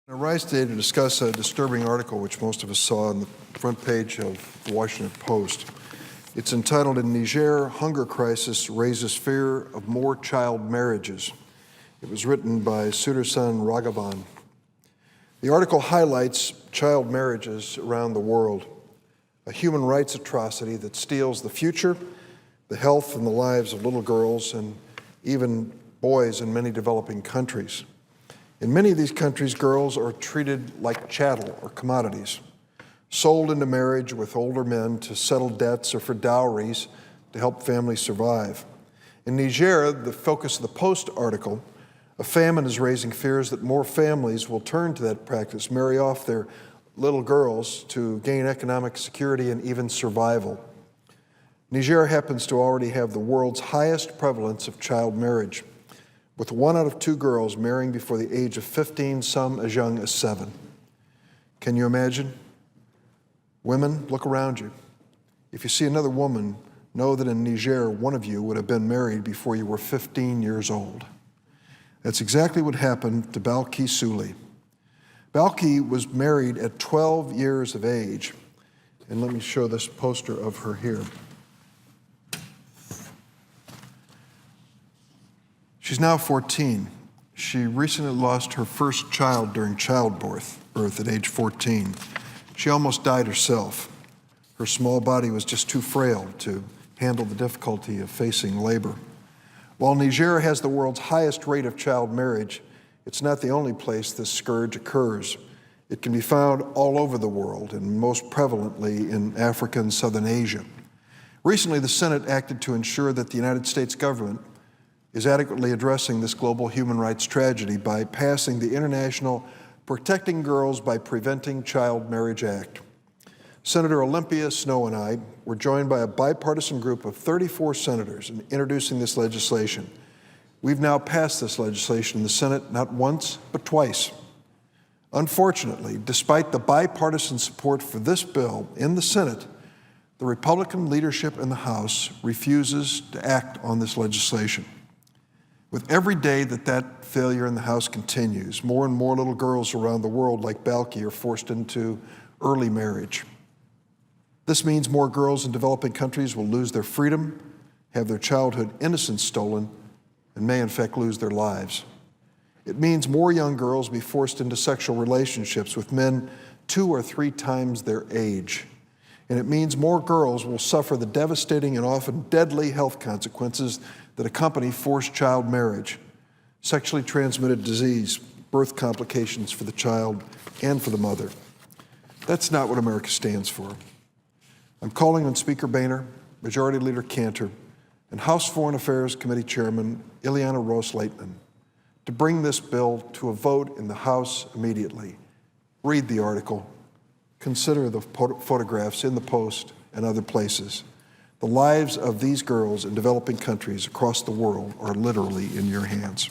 I rise today to discuss a disturbing article which most of us saw on the front page of the Washington Post. It's entitled, "In Niger, Hunger Crisis Raises Fear of More Child Marriages." It was written by Sudarsan Raghavan. The article highlights child marriages around the world, a human rights atrocity that steals the future, the health and the lives of little girls and even boys in many developing countries. In many of these countries, girls are treated like chattel or commodities, sold into marriage with older men to settle debts or for dowries to help families survive. In Niger, the focus of the Post article, a famine is raising fears that more families will turn to that practice, marry off their little girls to gain economic security and even survival. Niger happens to already have the world's highest prevalence of child marriage, with 1 out of 2 girls marrying before the age of 15, some as young as 7. Can you imagine? Women, look around you. If you see another woman, know that in Niger, one of you would have been married before you were 15 years old. That's exactly what happened to Balki Souli. Balki was married at 12 years of age. And let me show this poster of her here. She's now 14. She recently lost her first child during childbirth at age 14. She almost died herself. Her small body was just too frail to handle the difficulty of facing labor. While Niger has the world's highest rate of child marriage, it's not the only place this scourge occurs. It can be found all over the world, and most prevalently in Africa and Southern Asia. Recently, the Senate acted to ensure that the United States government is adequately addressing this global human rights tragedy by passing the International Protecting Girls by Preventing Child Marriage Act. Senator Olympia Snowe and I were joined by a bipartisan group of 34 senators in introducing this legislation. We've now passed this legislation in the Senate not once, but twice. Unfortunately, despite the bipartisan support for this bill in the Senate, the Republican leadership in the House refuses to act on this legislation. With every day that failure in the House continues, more and more little girls around the world like Balki are forced into early marriage. This means more girls in developing countries will lose their freedom, have their childhood innocence stolen, and may in fact lose their lives. It means more young girls will be forced into sexual relationships with men 2 or 3 times their age. And it means more girls will suffer the devastating and often deadly health consequences that accompany forced child marriage, sexually transmitted disease, birth complications for the child and for the mother. That's not what America stands for. I'm calling on Speaker Boehner, Majority Leader Cantor, and House Foreign Affairs Committee Chairman Ileana Ros-Lehtman to bring this bill to a vote in the House immediately. Read the article. Consider the photographs in the Post and other places. The lives of these girls in developing countries across the world are literally in your hands.